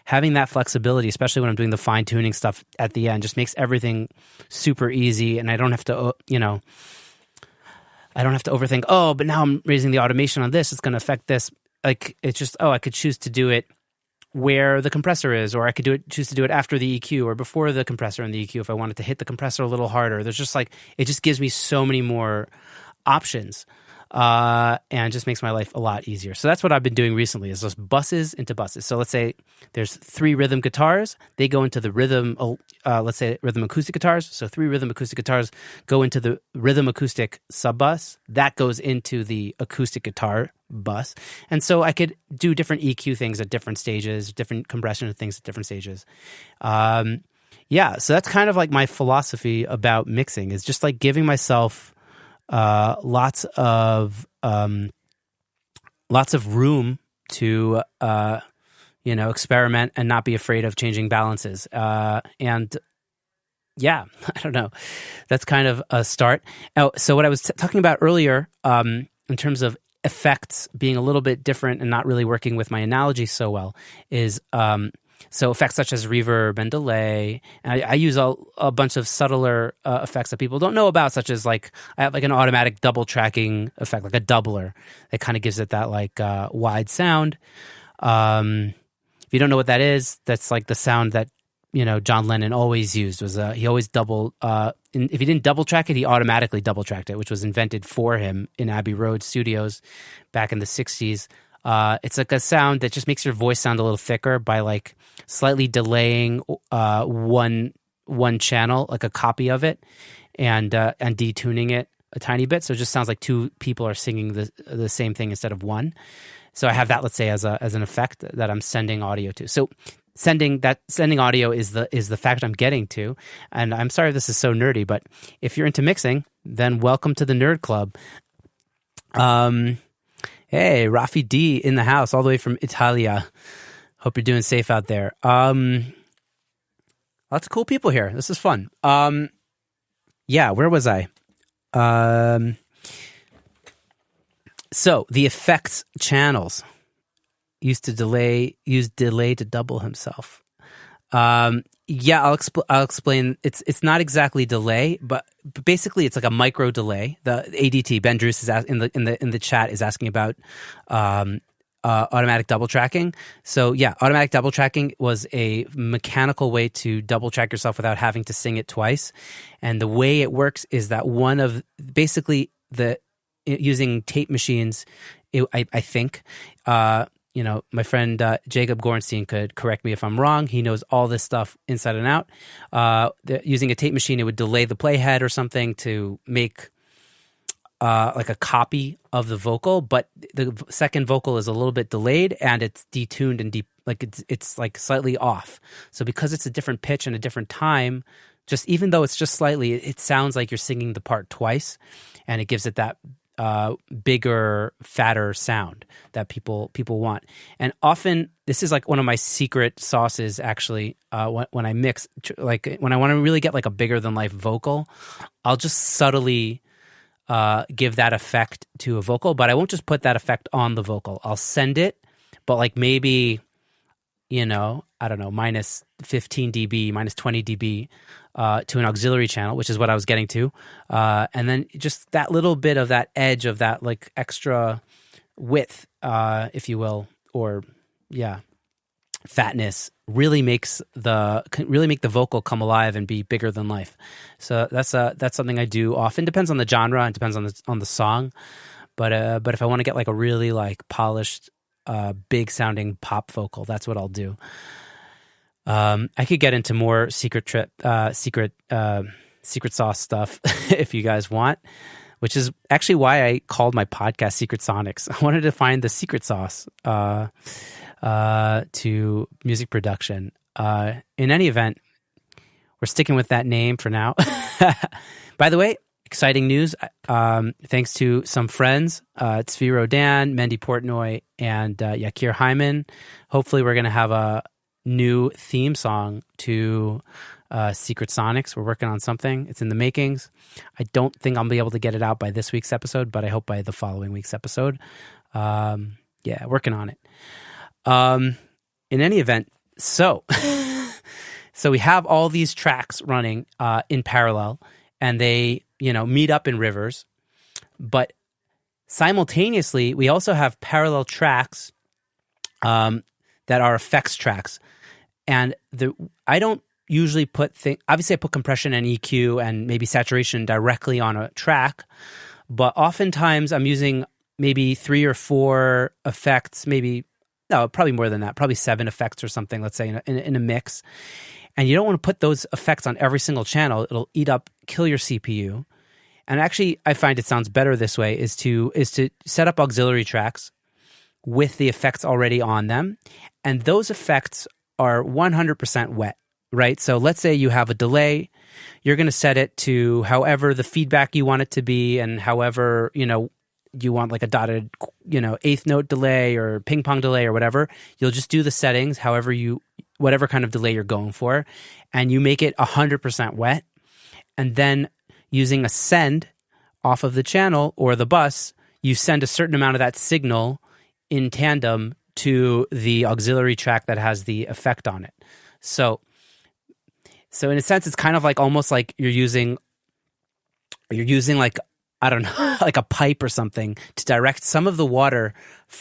having that flexibility, especially when I'm doing the fine tuning stuff at the end, just makes everything super easy. And I don't have to, I don't have to overthink, but now I'm raising the automation on this. It's going to affect this. Like, it's just, I could choose to do it where the compressor is, or I could choose to do it after the EQ or before the compressor and the EQ if I wanted to hit the compressor a little harder. There's just it just gives me so many more options. And just makes my life a lot easier. So that's what I've been doing recently, is just buses into buses. So let's say there's 3 rhythm guitars. They go into the rhythm, let's say rhythm acoustic guitars. So 3 rhythm acoustic guitars go into the rhythm acoustic sub bus. That goes into the acoustic guitar bus. And so I could do different EQ things at different stages, different compression things at different stages. So that's kind of like my philosophy about mixing, is just like giving myself lots of room to experiment and not be afraid of changing balances. I don't know. That's kind of a start. So what I was talking about earlier, in terms of effects being a little bit different and not really working with my analogy so well, is so effects such as reverb and delay. And I use a bunch of subtler effects that people don't know about, such as I have an automatic double tracking effect, like a doubler that kind of gives it that wide sound. If you don't know what that is, that's like the sound that John Lennon always used. Was he always double? If he didn't double track it, he automatically double tracked it, which was invented for him in Abbey Road Studios back in the 60s. It's like a sound that just makes your voice sound a little thicker by slightly delaying one channel, like a copy of it, and detuning it a tiny bit, so it just sounds like 2 people are singing the same thing instead of one. So I have that, let's say, as an effect that I'm sending audio to. So sending audio is the fact I'm getting to. And I'm sorry if this is so nerdy, but if you're into mixing, then welcome to the Nerd Club. Hey, Rafi D in the house, all the way from Italia. Hope you're doing safe out there. Lots of cool people here. This is fun. Where was I? So the effects channels use delay to double himself. I'll explain. It's not exactly delay, but basically it's like a micro delay. The ADT, Ben Druce is in the chat, is asking about automatic double tracking. So automatic double tracking was a mechanical way to double track yourself without having to sing it twice. And the way it works is that using tape machines, I think. My friend Jacob Gorenstein could correct me if I'm wrong. He knows all this stuff inside and out. Using a tape machine, it would delay the playhead or something to make like a copy of the vocal, but the second vocal is a little bit delayed and it's detuned and it's like slightly off. So because it's a different pitch and a different time, just even though it's just slightly, it sounds like you're singing the part twice, and it gives it that bigger, fatter sound that people want. And often this is like one of my secret sauces, actually. When I mix, like when I want to really get like a bigger than life vocal, I'll just subtly give that effect to a vocal, but I won't just put that effect on the vocal. I'll send it, but like maybe, I don't know, minus 15 dB, minus 20 dB to an auxiliary channel, which is what I was getting to. And then just that little bit of that edge of that like extra width, if you will, or fatness really make the vocal come alive and be bigger than life. So that's something I do often. Depends on the genre and depends on the song. But if I want to get like a really like polished, big sounding pop vocal, that's what I'll do. I could get into more secret sauce stuff if you guys want, which is actually why I called my podcast Secret Sonics. I wanted to find the secret sauce to music production. In any event, we're sticking with that name for now. By the way, exciting news. Thanks to some friends, Zvi Rodan, Mendy Portnoy, and Yakir Hyman. Hopefully we're going to have a new theme song to Secret Sonics. We're working on something. It's in the makings. I don't think I'll be able to get it out by this week's episode, but I hope by the following week's episode. Working on it. In any event, So, so we have all these tracks running in parallel, and they, meet up in rivers. But simultaneously, we also have parallel tracks that are effects tracks. And I don't usually obviously I put compression and EQ and maybe saturation directly on a track, but oftentimes I'm using maybe 3 or 4 effects, probably more than that, probably 7 effects or something, let's say, in a mix. And you don't want to put those effects on every single channel. It'll kill your CPU. And actually, I find it sounds better this way, is to set up auxiliary tracks with the effects already on them. And those effects are 100% wet, right? So let's say you have a delay. You're going to set it to however the feedback you want it to be, and however, you want like a dotted, eighth note delay or ping pong delay or whatever. You'll just do the settings, whatever kind of delay you're going for, and you make it 100% wet. And then using a send off of the channel or the bus, you send a certain amount of that signal in tandem to the auxiliary track that has the effect on it. So in a sense, it's kind of like almost like you're using like, I don't know, like a pipe or something to direct some of the water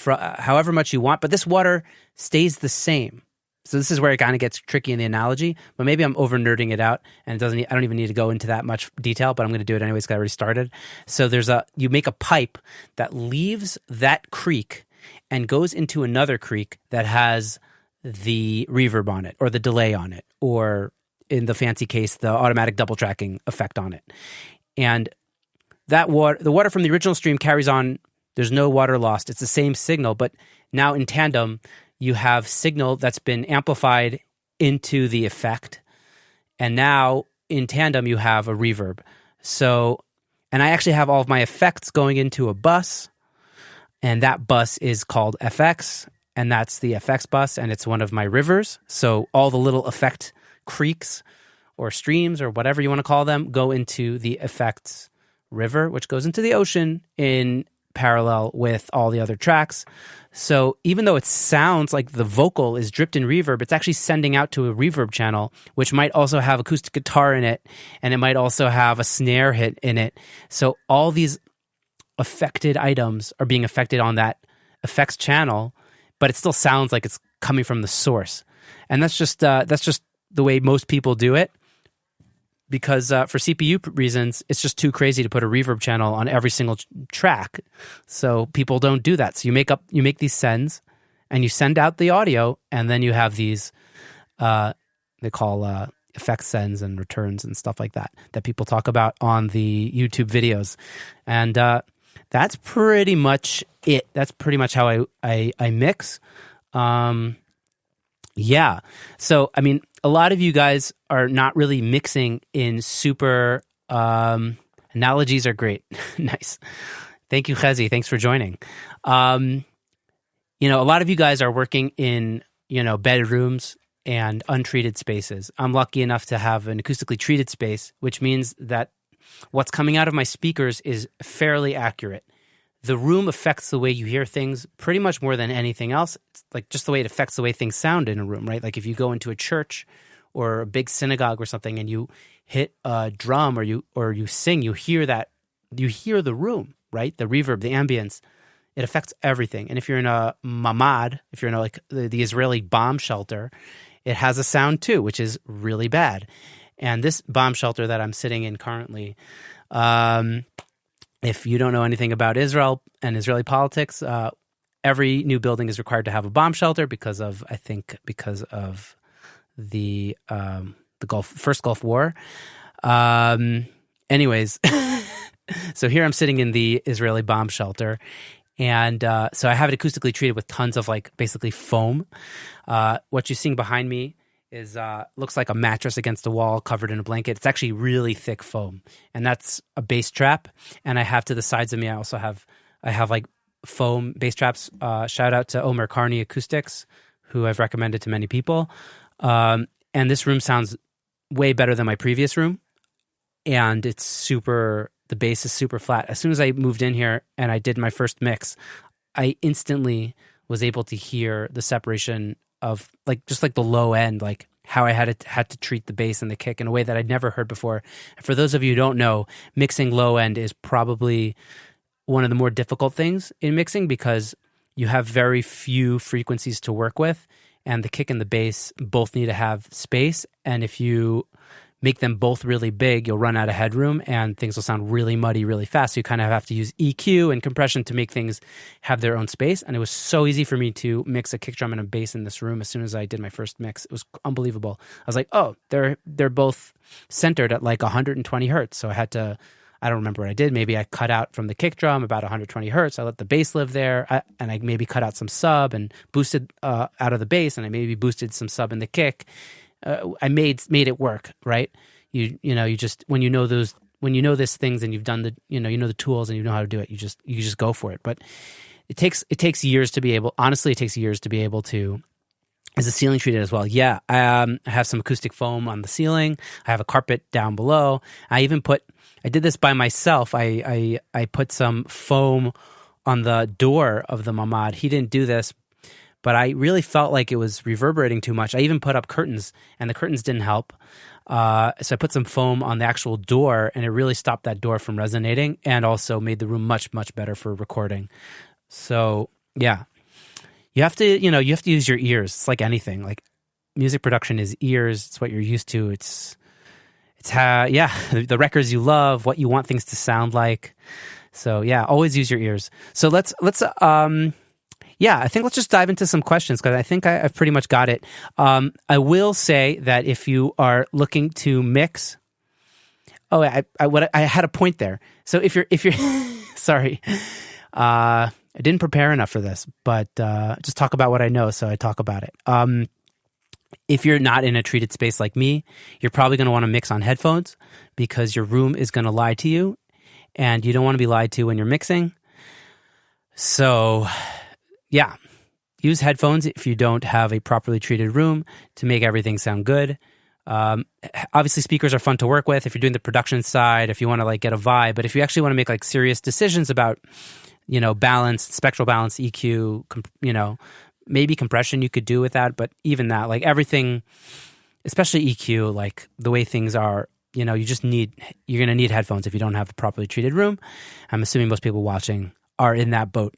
however much you want, but this water stays the same. So this is where it kind of gets tricky in the analogy, but maybe I'm over nerding it out, and I don't even need to go into that much detail, but I'm going to do it anyways because I already started. So you make a pipe that leaves that creek and goes into another creek that has the reverb on it or the delay on it, or in the fancy case, the automatic double tracking effect on it. And the water from the original stream carries on. There's no water lost. It's the same signal, but now in tandem, you have signal that's been amplified into the effect. And now in tandem, you have a reverb. So, and I actually have all of my effects going into a bus, and that bus is called FX, and that's the FX bus, and it's one of my rivers. So all the little effect creeks or streams or whatever you want to call them go into the effects river, which goes into the ocean in parallel with all the other tracks. So even though it sounds like the vocal is dripped in reverb, it's actually sending out to a reverb channel, which might also have acoustic guitar in it, and it might also have a snare hit in it. So all these affected items are being affected on that effects channel, but it still sounds like it's coming from the source. And that's just the way most people do it. Because for CPU reasons, it's just too crazy to put a reverb channel on every single track. So people don't do that. So you make these sends, and you send out the audio, and then you have these they call effect sends and returns and stuff like that people talk about on the YouTube videos. And that's pretty much it. That's pretty much how I mix. Yeah. So, I mean, a lot of you guys are not really mixing in super, analogies are great. Nice. Thank you, Chezi. Thanks for joining. A lot of you guys are working in, bedrooms and untreated spaces. I'm lucky enough to have an acoustically treated space, which means that what's coming out of my speakers is fairly accurate. The room affects the way you hear things pretty much more than anything else. It's like just the way it affects the way things sound in a room, right? Like if you go into a church or a big synagogue or something and you hit a drum or you sing, you hear the room, right? The reverb, the ambience, it affects everything. And if you're in a mamad, if you're in like the Israeli bomb shelter, it has a sound too, which is really bad. And this bomb shelter that I'm sitting in currently, if you don't know anything about Israel and Israeli politics, every new building is required to have a bomb shelter because of the first Gulf War. Anyways, so here I'm sitting in the Israeli bomb shelter, and so I have it acoustically treated with tons of like basically foam. What you're seeing behind me is looks like a mattress against a wall covered in a blanket. It's actually really thick foam, and that's a bass trap. And I have to the sides of me, I have like foam bass traps. Shout out to Omer Carney Acoustics, who I've recommended to many people. And this room sounds way better than my previous room, and the bass is super flat. As soon as I moved in here and I did my first mix, I instantly was able to hear the separation of like just like the low end, like how I had to treat the bass and the kick in a way that I'd never heard before. And for those of you who don't know, mixing low end is probably one of the more difficult things in mixing because you have very few frequencies to work with, and the kick and the bass both need to have space. And if you make them both really big, you'll run out of headroom and things will sound really muddy really fast. So you kind of have to use EQ and compression to make things have their own space. And it was so easy for me to mix a kick drum and a bass in this room as soon as I did my first mix. It was unbelievable. I was like, oh, they're both centered at like 120 hertz. So I had to, I don't remember what I did. Maybe I cut out from the kick drum about 120 hertz. I let the bass live there, and I maybe cut out some sub and boosted out of the bass, and I maybe boosted some sub in the kick. I made it work, right? You just when you know these things and you've done the you know the tools and you know how to do it, you just go for it. But it takes years to be able. Honestly, it takes years to be able to. Is the ceiling treated as well? Yeah, I have some acoustic foam on the ceiling. I have a carpet down below. I did this by myself. I put some foam on the door of the mamad. He didn't do this, but I really felt like it was reverberating too much. I even put up curtains, and the curtains didn't help. So I put some foam on the actual door, and it really stopped that door from resonating, and also made the room much, much better for recording. So yeah, you have to use your ears. It's like anything. Like music production is ears. It's what you're used to. It's how the records you love, what you want things to sound like. So yeah, always use your ears. So let's I think let's just dive into some questions because I think I've pretty much got it. I will say that if you are looking to mix, I had a point there. So if you're sorry, I didn't prepare enough for this, but just talk about what I know. So I talk about it. If you're not in a treated space like me, you're probably going to want to mix on headphones because your room is going to lie to you, and you don't want to be lied to when you're mixing. So yeah, use headphones if you don't have a properly treated room to make everything sound good. Obviously, speakers are fun to work with if you're doing the production side, if you want to like get a vibe. But if you actually want to make like serious decisions about, balance, spectral balance, EQ, maybe compression you could do with that. But even that, like everything, especially EQ, like the way things are, you're going to need headphones if you don't have a properly treated room. I'm assuming most people watching are in that boat.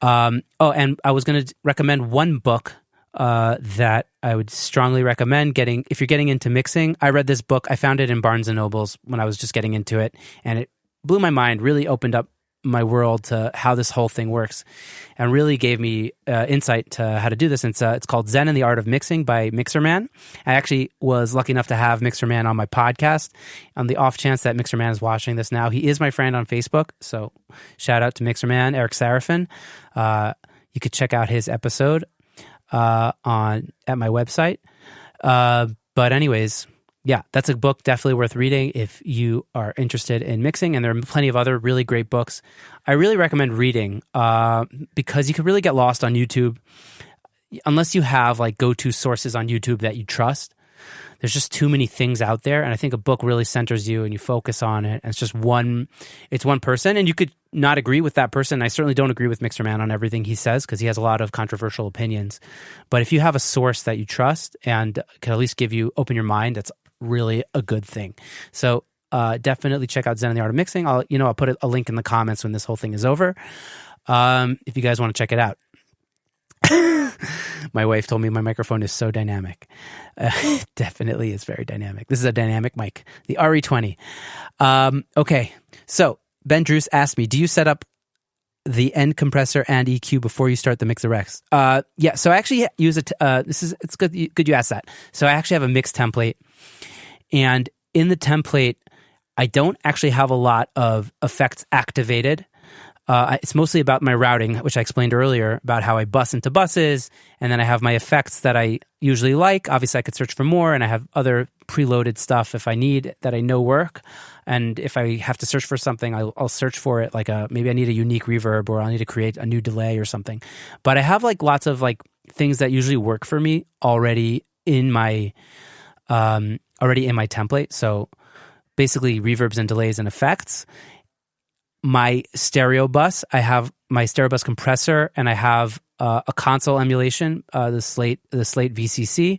And I was going to recommend one book that I would strongly recommend if you're getting into mixing. I read this book. I found it in Barnes & Noble's when I was just getting into it, and it blew my mind, really opened up my world to how this whole thing works, and really gave me insight to how to do this. And it's called Zen and the Art of Mixing by Mixer Man. I actually was lucky enough to have Mixer Man on my podcast. On the off chance that Mixer Man is watching this now, he is my friend on Facebook. So shout out to Mixer Man, Eric Sarafin. You could check out his episode at my website. But anyways, yeah, that's a book definitely worth reading if you are interested in mixing. And there are plenty of other really great books. I really recommend reading because you could really get lost on YouTube unless you have like go-to sources on YouTube that you trust. There's just too many things out there. And I think a book really centers you and you focus on it. And it's just one person. And you could not agree with that person. I certainly don't agree with Mixer Man on everything he says because he has a lot of controversial opinions. But if you have a source that you trust and can at least open your mind, that's really a good thing. So definitely check out Zen and the Art of Mixing. I'll put a link in the comments when this whole thing is over. If you guys want to check it out. My wife told me my microphone is so dynamic. It definitely is very dynamic. This is a dynamic mic, the RE20. Okay, so Ben Druce asked me, do you set up the end compressor and EQ before you start the Mixer X? Yeah, so I actually use it. It's good you asked that. So I actually have a mix template, and in the template, I don't actually have a lot of effects activated. It's mostly about my routing, which I explained earlier, about how I bus into buses, and then I have my effects that I usually like. Obviously, I could search for more, and I have other preloaded stuff if I need that I know work. And if I have to search for something, I'll search for it. Like maybe I need a unique reverb, or I'll need to create a new delay or something. But I have like lots of like things that usually work for me already in my template. So basically, reverbs and delays and effects. My stereo bus, I have my stereo bus compressor, and I have a console emulation, the Slate VCC.